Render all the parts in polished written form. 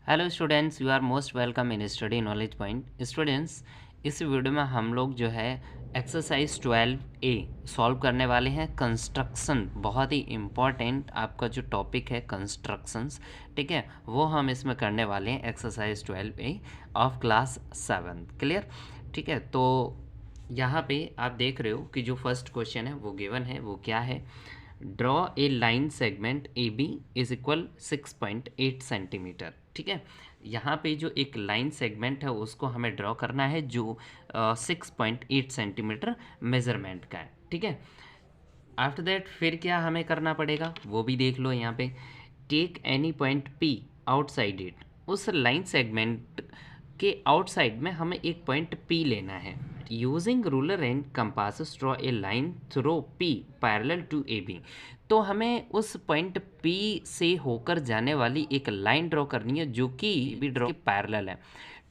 Hello students, you are most welcome in Study Knowledge Point. Students, इस वीडियो में हम लोग जो है एक्सरसाइज 12A सॉल्व करने वाले हैं। कंस्ट्रक्शन बहुत ही इम्पॉर्टेंट आपका जो टॉपिक है कंस्ट्रक्शंस, ठीक है, वो हम इसमें करने वाले हैं exercise 12A of class 7। Clear? ठीक है, तो यहाँ पे आप देख रहे हो कि जो फर्स्ट क्वेश्चन है वो गिवन है। वो क्या है? Draw a line segment A B is equal 6.8 centimetre. ठीक है, यहाँ पे जो एक लाइन सेगमेंट है उसको हमें ड्रॉ करना है जो 6.8 सेंटीमीटर मेजरमेंट का है। ठीक है, आफ्टर दैट फिर क्या हमें करना पड़ेगा वो भी देख लो। यहाँ पे take any point P outside it. उस लाइन सेगमेंट के आउटसाइड में हमें एक पॉइंट पी लेना है। Using ruler and compass draw a line through P parallel to A B. तो हमें उस पॉइंट पी से होकर जाने वाली एक लाइन ड्रॉ करनी है जो कि बी ड्रॉ के पैरेलल है।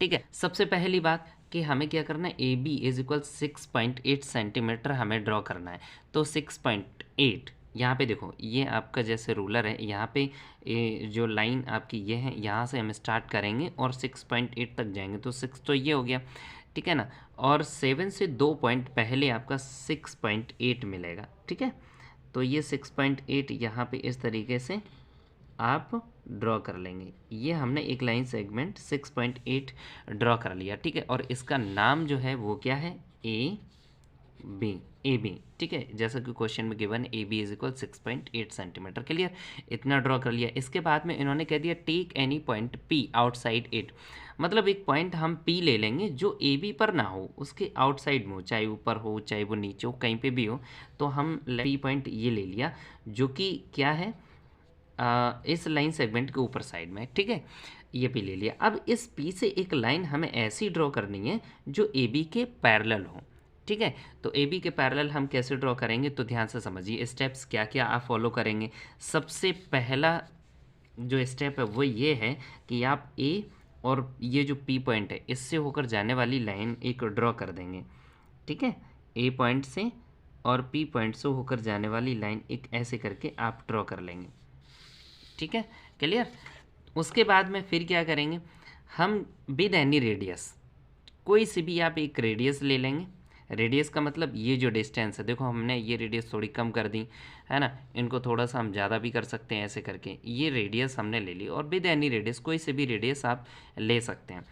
ठीक है, सबसे पहली बात कि हमें क्या करना है, A B is equal 6.8 centimetre हमें ड्रॉ करना है। तो 6.8 यहाँ पे देखो, ये आपका जैसे रूलर है, यहाँ पे जो लाइन आपकी ये है, यहाँ से हम स्टार्ट करेंगे और 6.8 तक जाएंगे। तो 6 तो ये हो गया, ठीक है ना, और 7 से 2 पॉइंट पहले आपका 6.8 मिलेगा। ठीक है, तो ये 6.8 यहाँ पे इस तरीके से आप ड्रॉ कर लेंगे। ये हमने एक लाइन सेगमेंट 6.8 ड्रॉ कर लिया। ठीक है, और इसका नाम जो है वो क्या है, ए बी। ठीक है, जैसा कि क्वेश्चन में given A B is equal 6.8 centimetre. Clear? इतना ड्रॉ कर लिया। इसके बाद में इन्होंने कह दिया take any point P outside it. मतलब एक पॉइंट हम पी ले लेंगे जो ए बी पर ना हो, उसके आउटसाइड में हो, चाहे ऊपर हो चाहे वो नीचे हो, कहीं पे भी हो। तो हम पी पॉइंट ये ले लिया जो कि क्या है, इस लाइन सेगमेंट के ऊपर साइड में। ठीक है, ये पी ले लिया। अब इस पी से एक लाइन हमें ऐसी ड्रॉ करनी है जो ए बी के पैरेलल हो। ठीक है, तो ए बी के पैरेलल हम कैसे ड्रॉ करेंगे, तो ध्यान से समझिए स्टेप्स क्या क्या आप फॉलो करेंगे। सबसे पहला जो स्टेप है वो ये है कि आप ए और ये जो पी पॉइंट है इससे होकर जाने वाली लाइन एक ड्रॉ कर देंगे। ठीक है, ए पॉइंट से और पी पॉइंट से होकर जाने वाली लाइन एक ऐसे करके आप ड्रॉ कर लेंगे। ठीक है, क्लियर? उसके बाद में फिर क्या करेंगे, हम विद एनी रेडियस, कोई सी भी आप एक रेडियस ले लेंगे। रेडियस का मतलब ये जो डिस्टेंस है, देखो हमने ये रेडियस थोड़ी कम कर दी है ना, इनको थोड़ा सा हम ज़्यादा भी कर सकते हैं ऐसे करके। ये रेडियस हमने ले ली और विद एनी रेडियस कोई से भी रेडियस आप ले सकते हैं।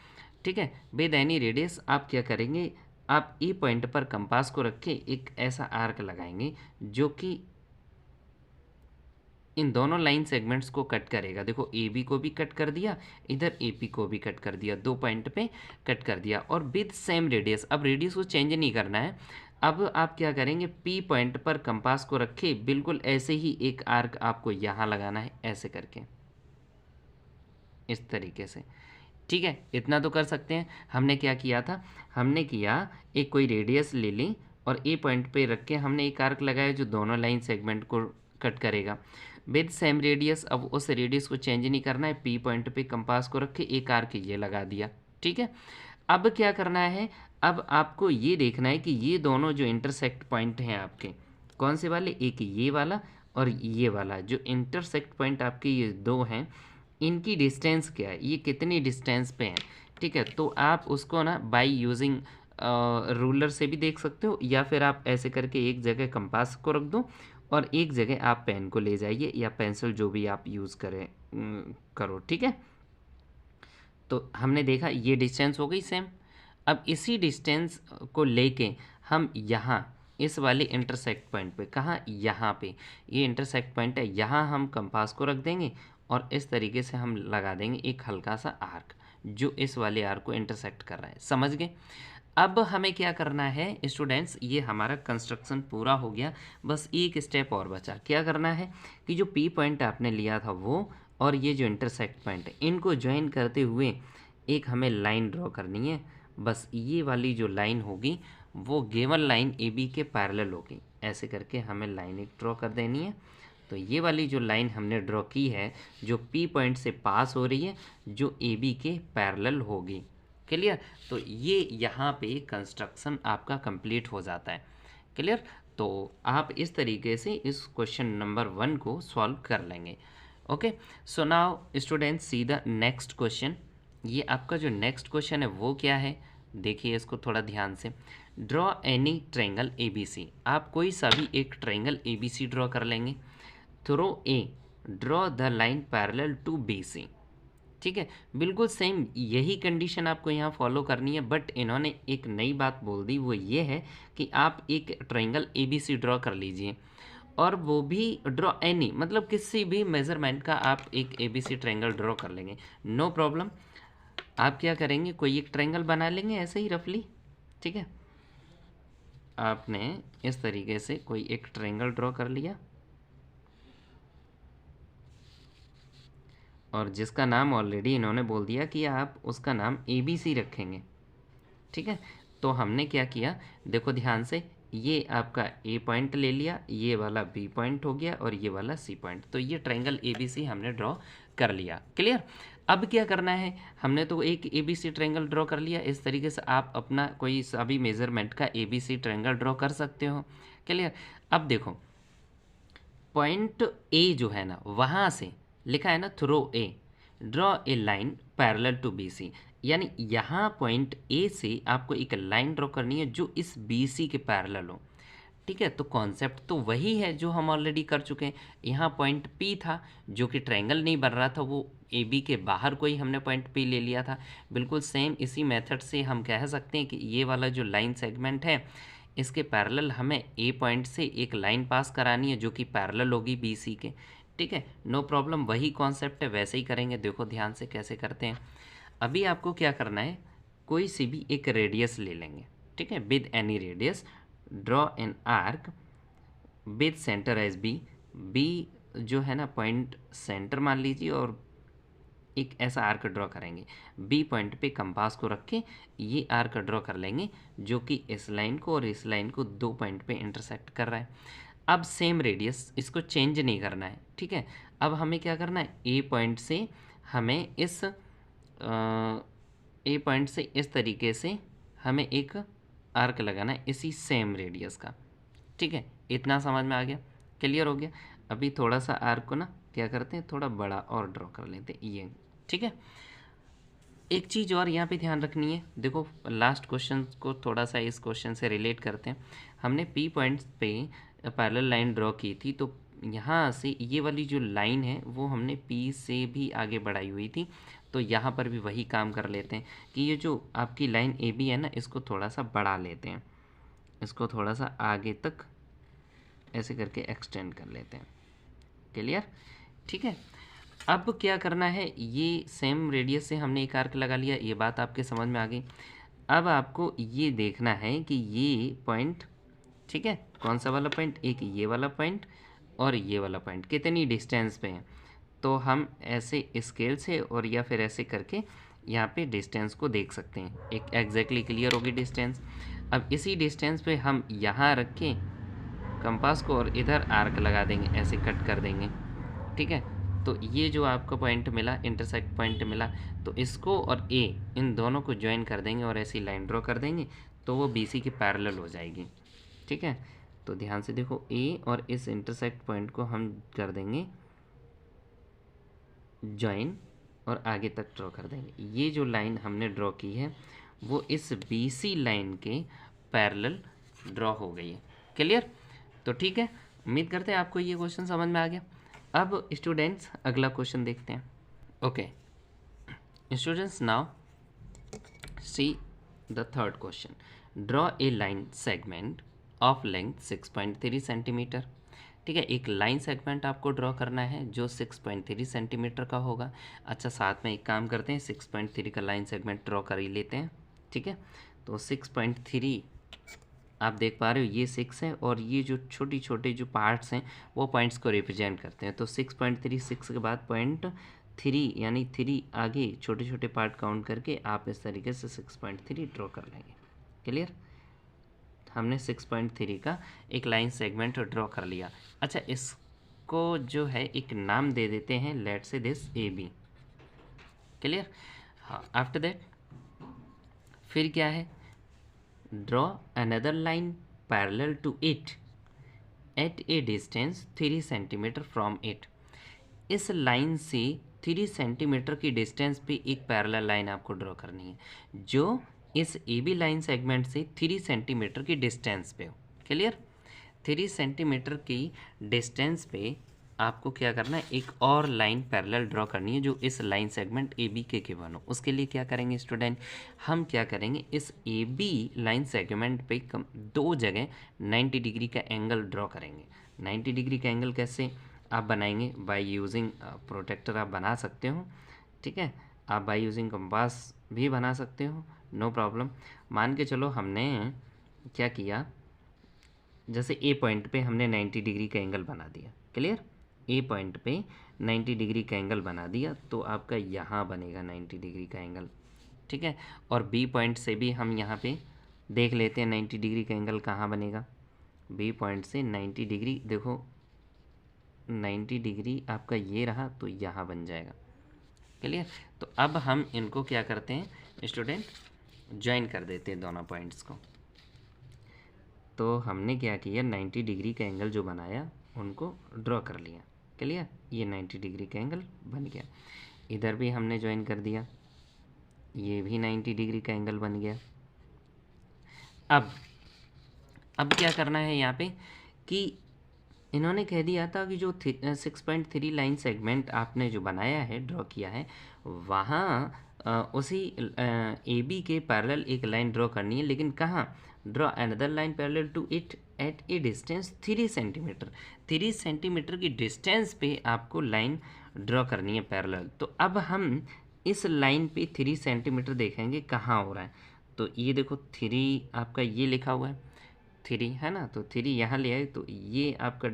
ठीक है, विद एनी रेडियस आप क्या करेंगे, आप ई पॉइंट पर कंपास को रख के एक ऐसा आर्क लगाएंगे जो कि इन दोनों लाइन सेगमेंट्स को कट करेगा। देखो ए बी को भी कट कर दिया, इधर ए पी को भी कट कर दिया, 2 पॉइंट पे कट कर दिया और विद सेम रेडियस। अब रेडियस को चेंज नहीं करना है। अब आप क्या करेंगे, पी पॉइंट पर कंपास को रखे बिल्कुल ऐसे ही एक आर्क आपको यहाँ लगाना है ऐसे करके, इस तरीके से। ठीक है, इतना तो कर सकते हैं। हमने क्या किया था, हमने किया एक कोई रेडियस ले ली और ए पॉइंट पे रख के हमने एक आर्क लगाया जो दोनों लाइन सेगमेंट को कट करेगा विद सेम रेडियस। अब उस रेडियस को चेंज नहीं करना है, पी पॉइंट पे कंपास को रख के एक आर्क ये लगा दिया। ठीक है, अब क्या करना है, अब आपको ये देखना है कि ये दोनों जो इंटरसेक्ट पॉइंट हैं आपके, कौन से वाले, एक ये वाला और ये वाला, जो इंटरसेक्ट पॉइंट आपके ये दो हैं, इनकी डिस्टेंस क्या है, ये कितनी डिस्टेंस पे हैं। ठीक है, तो आप उसको ना बाय यूजिंग रूलर से भी देख सकते हो, या फिर आप ऐसे करके एक जगह कंपास को रख दो और एक जगह आप पेन को ले जाइए या पेंसिल, जो भी आप यूज़ करें करो। ठीक है, तो हमने देखा ये डिस्टेंस हो गई सेम। अब इसी डिस्टेंस को लेके हम यहाँ इस वाले इंटरसेक्ट पॉइंट पे, कहाँ, यहाँ पे, ये इंटरसेक्ट पॉइंट है, यहाँ हम कंपास को रख देंगे और इस तरीके से हम लगा देंगे एक हल्का सा आर्क जो इस वाले आर्क को इंटरसेक्ट कर रहा है। समझ गए? अब हमें क्या करना है स्टूडेंट्स, ये हमारा कंस्ट्रक्शन पूरा हो गया, बस एक स्टेप और बचा। क्या करना है कि जो पी पॉइंट आपने लिया था वो और ये जो इंटरसेक्ट पॉइंट है इनको ज्वाइन करते हुए एक हमें लाइन ड्रॉ करनी है। बस ये वाली जो लाइन होगी वो गिवन लाइन ए बी के पैरेलल होगी, ऐसे करके हमें लाइन एक ड्रॉ कर देनी है। तो ये वाली जो लाइन हमने ड्रॉ की है जो पी पॉइंट से पास हो रही है, जो ए बी के पैरेलल होगी। क्लियर? तो ये यहाँ पे कंस्ट्रक्शन आपका कंप्लीट हो जाता है। क्लियर? तो आप इस तरीके से इस क्वेश्चन नंबर 1 को सॉल्व कर लेंगे। Okay, so now students C the next question. ये आपका जो नेक्स्ट क्वेश्चन है वो क्या है, देखिए इसको थोड़ा ध्यान से। Draw any triangle A B C, आप कोई सा भी एक triangle A B C draw कर लेंगे। Through A draw the line parallel to B C. ठीक है, बिल्कुल सेम यही कंडीशन आपको यहाँ फॉलो करनी है, बट इन्होंने एक नई बात बोल दी, वो ये है कि आप एक triangle A B C draw कर लीजिए, और वो भी ड्रॉ एनी, मतलब किसी भी मेजरमेंट का आप एक A B C triangle draw कर लेंगे, नो प्रॉब्लम। आप क्या करेंगे, कोई एक ट्रायंगल बना लेंगे ऐसे ही रफली। ठीक है, आपने इस तरीके से कोई एक ट्रायंगल ड्रॉ कर लिया, और जिसका नाम ऑलरेडी इन्होंने बोल दिया कि आप उसका नाम ए बी सी रखेंगे। ठीक है, तो हमने क्या किया, देखो ध्यान से, ये आपका ए पॉइंट ले लिया, ये वाला बी पॉइंट हो गया, और ये वाला सी पॉइंट, तो ये ट्रायंगल ए बी सी हमने ड्रॉ कर लिया। क्लियर। अब क्या करना है, हमने तो एक A B C triangle draw कर लिया, इस तरीके से आप अपना कोई सा भी मेजरमेंट का A B C triangle draw कर सकते हो। क्लियर। अब देखो पॉइंट ए जो है ना, वहाँ से लिखा है ना through A draw a line parallel to B C, यानी यहाँ पॉइंट ए से आपको एक लाइन ड्रॉ करनी है जो इस बी सी के पैरेलल हो। ठीक है, तो कॉन्सेप्ट तो वही है जो हम ऑलरेडी कर चुके हैं। यहाँ पॉइंट पी था जो कि ट्रायंगल नहीं बन रहा था, वो ए बी के बाहर कोई हमने पॉइंट पी ले लिया था। बिल्कुल सेम इसी मेथड से हम कह सकते हैं कि ये वाला जो लाइन सेगमेंट है, इसके पैरेलल हमें ए पॉइंट से एक लाइन पास करानी है जो कि पैरेलल होगी बी सी के। ठीक है, नो प्रॉब्लम, वही कॉन्सेप्ट है, वैसे ही करेंगे। देखो ध्यान से कैसे करते हैं। अभी आपको क्या करना है, कोई सी भी एक रेडियस ले लेंगे। ठीक है, with any radius draw an arc with centre as B. B जो है ना पॉइंट सेंटर मान लीजिए, और एक ऐसा आर्क ड्रॉ करेंगे, बी पॉइंट पे कंपास को रख के ये आर्क ड्रॉ कर लेंगे जो कि इस लाइन को और इस लाइन को दो पॉइंट पे इंटरसेक्ट कर रहा है। अब सेम रेडियस, इसको चेंज नहीं करना है। ठीक है, अब हमें क्या करना है, ए पॉइंट से हमें इस तरीके से हमें एक आर्क लगाना है इसी सेम रेडियस का। ठीक है, इतना समझ में आ गया, क्लियर हो गया। अभी थोड़ा सा आर्क को ना क्या करते हैं, थोड़ा बड़ा और ड्रॉ कर लेते हैं ये। ठीक है, एक चीज़ और यहाँ पे ध्यान रखनी है, देखो लास्ट क्वेश्चन को थोड़ा सा इस क्वेश्चन से रिलेट करते हैं। हमने पी पॉइंट पे पैरेलल लाइन ड्रॉ की थी, तो यहाँ से ये वाली जो लाइन है वो हमने पी से भी आगे बढ़ाई हुई थी, तो यहाँ पर भी वही काम कर लेते हैं कि ये जो आपकी लाइन ए बी है ना, इसको थोड़ा सा बढ़ा लेते हैं, इसको थोड़ा सा आगे तक ऐसे करके एक्सटेंड कर लेते हैं। क्लियर। ठीक है, अब क्या करना है, ये सेम रेडियस से हमने एक आर्क लगा लिया, ये बात आपके समझ में आ गई। अब आपको ये देखना है कि ये पॉइंट, ठीक है, कौन सा वाला पॉइंट, एक ये वाला पॉइंट और ये वाला पॉइंट कितनी डिस्टेंस पे है। तो हम ऐसे स्केल से और या फिर ऐसे करके यहाँ पे डिस्टेंस को देख सकते हैं, एक एग्जैक्टली क्लियर होगी डिस्टेंस। अब इसी डिस्टेंस पे हम यहाँ रख के कंपास को और इधर आर्क लगा देंगे, ऐसे कट कर देंगे। ठीक है, तो ये जो आपको पॉइंट मिला, इंटरसेक्ट पॉइंट मिला, तो इसको और ए इन दोनों को ज्वाइन कर देंगे और ऐसी लाइन ड्रॉ कर देंगे, तो वो बी सी के पैरेलल हो जाएगी। ठीक है, तो ध्यान से देखो, ए और इस इंटरसेक्ट पॉइंट को हम कर देंगे ज्वाइन और आगे तक ड्रॉ कर देंगे। ये जो लाइन हमने ड्रॉ की है वो इस बी सी लाइन के पैरेलल ड्रॉ हो गई है। क्लियर। तो ठीक है, उम्मीद करते हैं आपको ये क्वेश्चन समझ में आ गया। अब स्टूडेंट्स अगला क्वेश्चन देखते हैं। Okay students, now see the third question. Draw a line segment of length 6.3 centimetre. ठीक है, एक लाइन सेगमेंट आपको ड्रॉ करना है जो 6.3 सेंटीमीटर का होगा। अच्छा, साथ में एक काम करते हैं, 6.3 का लाइन सेगमेंट ड्रॉ कर ही लेते हैं। ठीक है, तो 6.3 आप देख पा रहे हो, ये 6 है और ये जो छोटी छोटे जो पार्ट्स हैं वो पॉइंट्स को रिप्रेजेंट करते हैं। तो 6.3, 6 के बाद 0.3 यानी 3 आगे छोटे छोटे पार्ट काउंट करके आप इस तरीके से 6.3 ड्रॉ कर लेंगे। क्लियर, हमने 6.3 का एक लाइन सेगमेंट ड्रॉ कर लिया। अच्छा, इसको जो है एक नाम दे देते हैं, let's say this A B. Clear. हाँ, आफ्टर दैट फिर क्या है, draw another line parallel to it at a distance 3 centimetre from it. इस लाइन से 3 सेंटीमीटर की डिस्टेंस पे एक पैरेलल लाइन आपको ड्रॉ करनी है जो इस ए बी लाइन सेगमेंट से 3 सेंटीमीटर की डिस्टेंस पे हो। क्लियर? 3 सेंटीमीटर की डिस्टेंस पे आपको क्या करना है, एक और लाइन पैरेलल ड्रॉ करनी है जो इस लाइन सेगमेंट ए बी के गिवन हो। उसके लिए क्या करेंगे स्टूडेंट, हम क्या करेंगे, इस ए बी लाइन सेगमेंट पे दो जगह 90 डिग्री का एंगल ड्रॉ करेंगे। 90 डिग्री का एंगल कैसे आप बनाएंगे, बाय यूजिंग प्रोटेक्टर आप बना सकते हो, ठीक है। आप बाय यूजिंग कंपास भी बना सकते हो, नो प्रॉब्लम। मान के चलो हमने क्या किया, जैसे ए पॉइंट पे हमने 90 डिग्री का एंगल बना दिया। क्लियर? ए पॉइंट पे 90 डिग्री का एंगल बना दिया तो आपका यहाँ बनेगा 90 डिग्री का एंगल, ठीक है। और बी पॉइंट से भी हम यहाँ पे देख लेते हैं 90 डिग्री का एंगल कहाँ बनेगा। बी पॉइंट से 90 डिग्री, देखो 90 डिग्री आपका ये रहा तो यहाँ बन जाएगा। क्लियर? तो अब हम इनको क्या करते हैं स्टूडेंट, ज्वाइन कर देते हैं दोनों पॉइंट्स को। तो हमने क्या किया, 90 डिग्री का एंगल जो बनाया उनको ड्रॉ कर लिया। क्लियर? ये 90 डिग्री का एंगल बन गया। इधर भी हमने ज्वाइन कर दिया, ये भी 90 डिग्री का एंगल बन गया। अब क्या करना है यहाँ पे कि इन्होंने कह दिया था कि जो 6.3 लाइन सेगमेंट आपने जो बनाया है, ड्रॉ किया है, वहाँ उसी ए बी के पैरेलल एक लाइन ड्रॉ करनी है, लेकिन कहाँ, draw another line parallel to it at a distance 3 centimetre. 3 centimetre की डिस्टेंस पे आपको लाइन ड्रॉ करनी है पैरेलल। तो अब हम इस लाइन पे 3 सेंटीमीटर देखेंगे कहाँ हो रहा है। तो ये देखो 3 आपका ये लिखा हुआ है, 3 है ना, तो 3 यहाँ ले आए तो ये आपका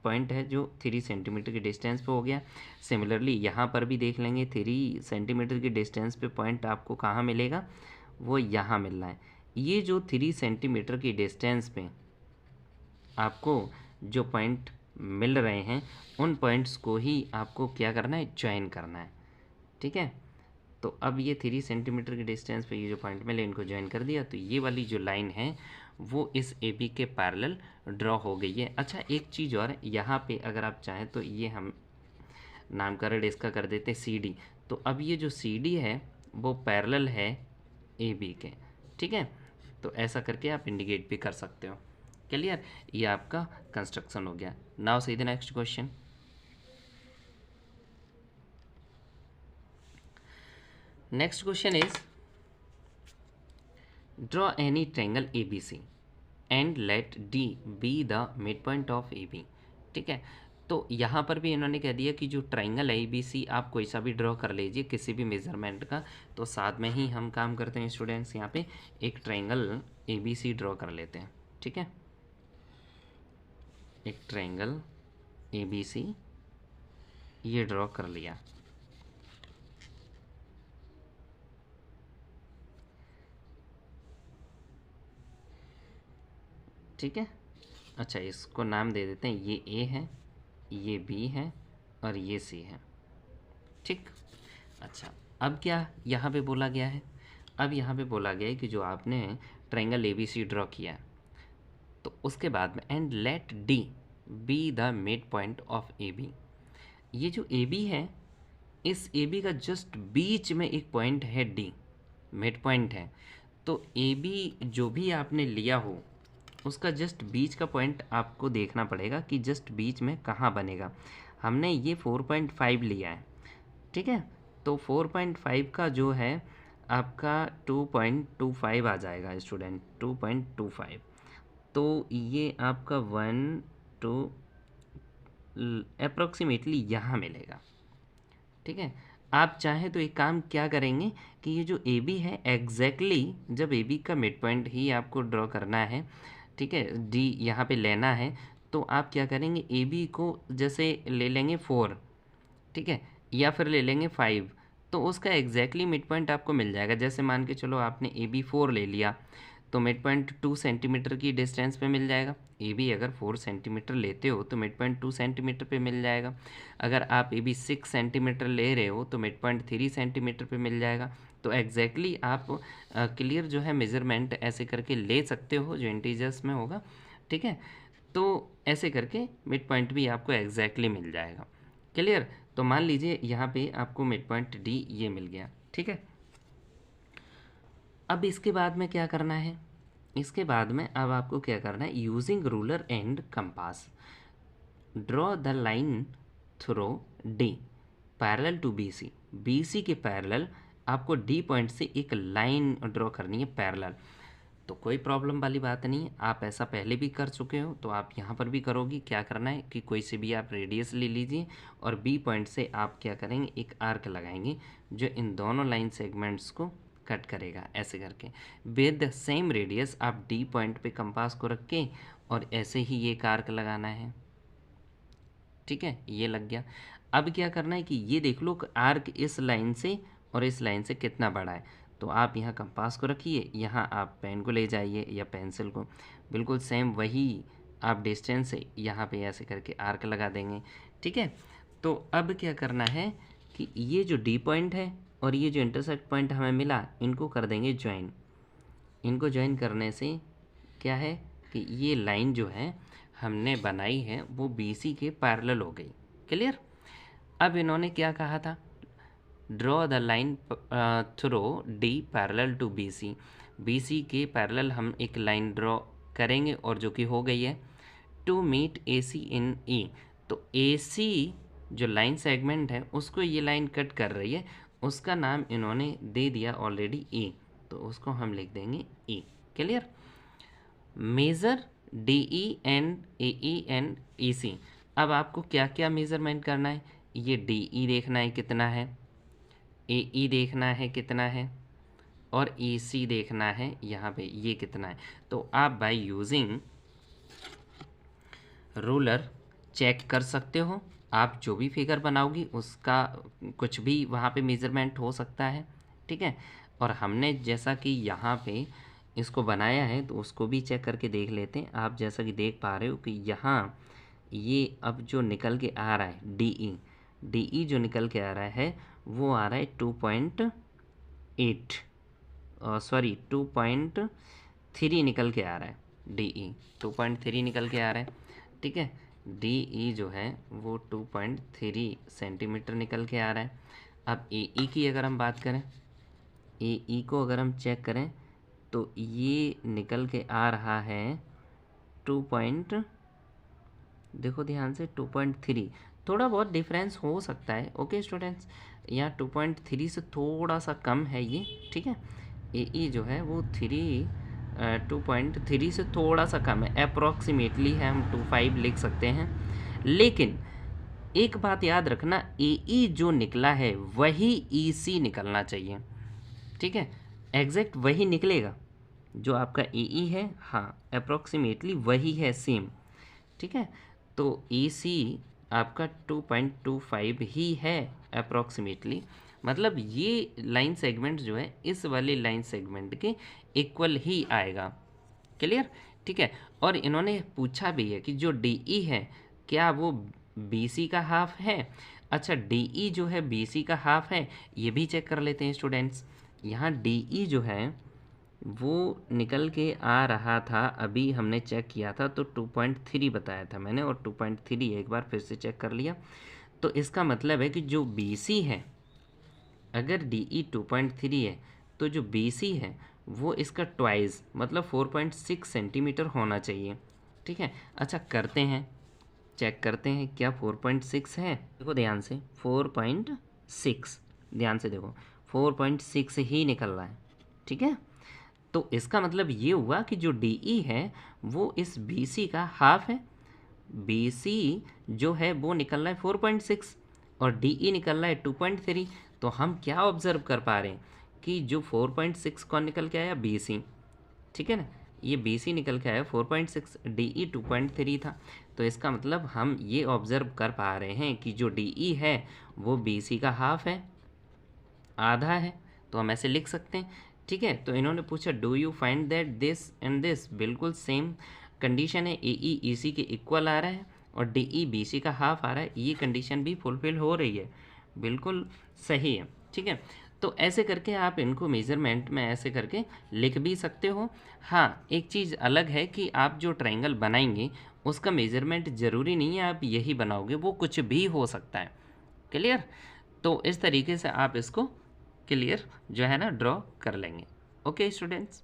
पॉइंट है जो 3 सेंटीमीटर की डिस्टेंस पे हो गया। सिमिलरली यहाँ पर भी देख लेंगे 3 सेंटीमीटर की डिस्टेंस पे पॉइंट आपको कहाँ मिलेगा, वो यहाँ मिल रहा है। ये जो 3 सेंटीमीटर की डिस्टेंस पे आपको जो पॉइंट मिल रहे हैं उन पॉइंट्स को ही आपको क्या करना है, ज्वाइन करना है, ठीक है। तो अब ये 3 सेंटीमीटर की डिस्टेंस पे ये जो पॉइंट मिले इनको ज्वाइन कर दिया, तो ये वाली जो लाइन है वो इस ए बी के पैरेलल ड्रॉ हो गई है। अच्छा एक चीज़ और, यहाँ पे अगर आप चाहें तो ये हम नामकरण इसका कर देते हैं सी डी। तो अब ये जो सी डी है वो पैरेलल है ए बी के, ठीक है। तो ऐसा करके आप इंडिकेट भी कर सकते हो। क्लियर? ये आपका कंस्ट्रक्शन हो गया। Now see the next question. Next question is draw any triangle A B C and let D be the mid point of A B, ठीक है। तो यहाँ पर भी इन्होंने कह दिया कि जो ट्रायंगल ए बी सी आप कोई सा भी ड्रॉ कर लीजिए किसी भी मेजरमेंट का। तो साथ में ही हम काम करते हैं स्टूडेंट्स, यहाँ पे एक triangle A B C draw कर लेते हैं, ठीक है। एक ट्रायंगल ए बी सी ये ड्रॉ कर लिया, ठीक है। अच्छा इसको नाम दे देते हैं, ये ए है, ये बी है और ये सी है, ठीक। अच्छा अब क्या यहाँ पे बोला गया है, अब यहाँ पे बोला गया है कि जो आपने triangle A B C draw किया है तो उसके बाद में and let D be the mid point of A B. ये जो ए बी है इस ए बी का जस्ट बीच में एक पॉइंट है डी, मिड पॉइंट है। तो ए बी जो भी आपने लिया हो उसका जस्ट बीच का पॉइंट आपको देखना पड़ेगा कि जस्ट बीच में कहाँ बनेगा। हमने ये 4.5 लिया है, ठीक है। तो 4.5 का जो है आपका 2.25 आ जाएगा स्टूडेंट, 2.25। तो ये आपका 1 2 अप्रोक्सीमेटली यहाँ मिलेगा, ठीक है। आप चाहें तो एक काम क्या करेंगे कि ये जो ए बी है एग्जैक्टली जब ए बी का मिड पॉइंट ही आपको ड्रॉ करना है, ठीक है, डी यहाँ पे लेना है, तो आप क्या करेंगे ए बी को जैसे ले लेंगे 4, ठीक है, या फिर ले लेंगे 5। तो उसका एग्जैक्टली मिड पॉइंट आपको मिल जाएगा। जैसे मान के चलो आपने ए बी 4 ले लिया तो मिड पॉइंट 2 सेंटीमीटर की डिस्टेंस पे मिल जाएगा। ए बी अगर 4 सेंटीमीटर लेते हो तो मिड पॉइंट 2 सेंटीमीटर पे मिल जाएगा। अगर आप ए बी 6 सेंटीमीटर ले रहे हो तो मिड पॉइंट 3 सेंटीमीटर पे मिल जाएगा। तो एग्जैक्टली आप क्लियर जो है मेज़रमेंट ऐसे करके ले सकते हो जो इंटीजर्स में होगा, ठीक है। तो ऐसे करके मिड पॉइंट भी आपको एग्जैक्टली मिल जाएगा। क्लियर? तो मान लीजिए यहाँ पे आपको मिड पॉइंट डी ये मिल गया, ठीक है। अब इसके बाद में क्या करना है, इसके बाद में अब आपको क्या करना है, using ruler and compass draw the line through D parallel to B C. B C के पैरेलल आपको डी पॉइंट से एक लाइन ड्रॉ करनी है पैरेलल। तो कोई प्रॉब्लम वाली बात नहीं है, आप ऐसा पहले भी कर चुके हो तो आप यहाँ पर भी करोगी। क्या करना है कि कोई से भी आप रेडियस ले लीजिए और बी पॉइंट से आप क्या करेंगे, एक आर्क लगाएंगे जो इन दोनों लाइन सेगमेंट्स को कट करेगा ऐसे करके। विद द सेम रेडियस आप डी पॉइंट पे कंपास को रख के और ऐसे ही एक आर्क लगाना है, ठीक है। ये लग गया। अब क्या करना है कि ये देख लो आर्क इस लाइन से और इस लाइन से कितना बड़ा है। तो आप यहाँ कंपास को रखिए, यहाँ आप पेन को ले जाइए या पेंसिल को, बिल्कुल सेम वही आप डिस्टेंस से यहाँ पे ऐसे करके आर्क लगा देंगे, ठीक है। तो अब क्या करना है कि ये जो डी पॉइंट है और ये जो इंटरसेक्ट पॉइंट हमें मिला, इनको कर देंगे ज्वाइन। इनको ज्वाइन करने से क्या है कि ये लाइन जो है हमने बनाई है वो BC के पैरेलल हो गई। क्लियर। अब इन्होंने क्या कहा था, draw the line through D parallel to BC। BC के पैरेलल हम एक लाइन ड्रॉ करेंगे और जो कि हो गई है। To meet AC in E। तो AC जो लाइन सेगमेंट है उसको ये लाइन कट कर रही है, उसका नाम इन्होंने दे दिया ऑलरेडी E, तो उसको हम लिख देंगे E। Clear. Measure DE and AE and EC। अब आपको क्या क्या मेज़रमेंट करना है, ये DE देखना है कितना है, AE देखना है कितना है, और EC देखना है यहाँ पे ये कितना है। तो आप बाय यूजिंग रूलर चेक कर सकते हो। आप जो भी फिगर बनाओगी उसका कुछ भी वहाँ पे मेज़रमेंट हो सकता है, ठीक है। और हमने जैसा कि यहाँ पे इसको बनाया है तो उसको भी चेक करके देख लेते हैं। आप जैसा कि देख पा रहे हो कि यहाँ ये अब जो निकल के आ रहा है DE जो निकल के आ रहा है वो आ रहा है 2.8 सॉरी 2.3 निकल के आ रहा है। DE 2.3 निकल के आ रहा है, ठीक है। DE जो है वो 2.3 सेंटीमीटर निकल के आ रहा है। अब AE की अगर हम बात करें, AE को अगर हम चेक करें तो ये निकल के आ रहा है 2. देखो ध्यान से 2.3, थोड़ा बहुत डिफरेंस हो सकता है। ओके स्टूडेंट्स, यहाँ 2.3 से थोड़ा सा कम है ये, ठीक है। AE जो है वो 2.3 से थोड़ा सा कम है, अप्रॉक्सीमेटली है, हम 2.5 लिख सकते हैं। लेकिन एक बात याद रखना, AE जो निकला है वही EC निकलना चाहिए, ठीक है। एग्जैक्ट वही निकलेगा जो आपका AE है, हाँ अप्रॉक्सीमेटली वही है सेम, ठीक है। तो EC आपका 2.25 ही है अप्रॉक्सीमेटली, मतलब ये लाइन सेगमेंट जो है इस वाले लाइन सेगमेंट के इक्वल ही आएगा। क्लियर, ठीक है। और इन्होंने पूछा भी है कि जो DE है क्या वो BC का हाफ है। अच्छा, DE जो है BC का हाफ है, ये भी चेक कर लेते हैं स्टूडेंट्स। यहाँ DE जो है वो निकल के आ रहा था, अभी हमने चेक किया था तो 2.3 बताया था मैंने, और 2.3 एक बार फिर से चेक कर लिया। तो इसका मतलब है कि जो BC है, अगर DE 2.3 है तो जो BC है वो इसका ट्वाइस मतलब 4.6 सेंटीमीटर होना चाहिए, ठीक है। अच्छा करते हैं, चेक करते हैं क्या 4.6 है। देखो ध्यान से 4.6, ध्यान से देखो 4.6 ही निकल रहा है, ठीक है। तो इसका मतलब ये हुआ कि जो DE है वो इस BC का हाफ है। BC जो है वो निकल रहा है 4.6 और DE निकल रहा है 2.3। तो हम क्या ऑब्जर्व कर पा रहे हैं कि जो 4.6 कौन निकल के आया, BC, ठीक है ना। ये BC निकल के आया 4.6, DE 2.3 था। तो इसका मतलब हम ये ऑब्जर्व कर पा रहे हैं कि जो DE है वो BC का हाफ है, आधा है। तो हम ऐसे लिख सकते हैं, ठीक है। तो इन्होंने पूछा do you find that this and this, बिल्कुल सेम कंडीशन है, AE EC के इक्वल आ रहा है और DE BC का हाफ आ रहा है, ये कंडीशन भी फुलफिल हो रही है, बिल्कुल सही है, ठीक है। तो ऐसे करके आप इनको मेज़रमेंट में ऐसे करके लिख भी सकते हो। हाँ, एक चीज़ अलग है कि आप जो ट्रायंगल बनाएंगे उसका मेज़रमेंट ज़रूरी नहीं है आप यही बनाओगे, वो कुछ भी हो सकता है, क्लियर। तो इस तरीके से आप इसको क्लियर जो है ना ड्रॉ कर लेंगे। Okay students.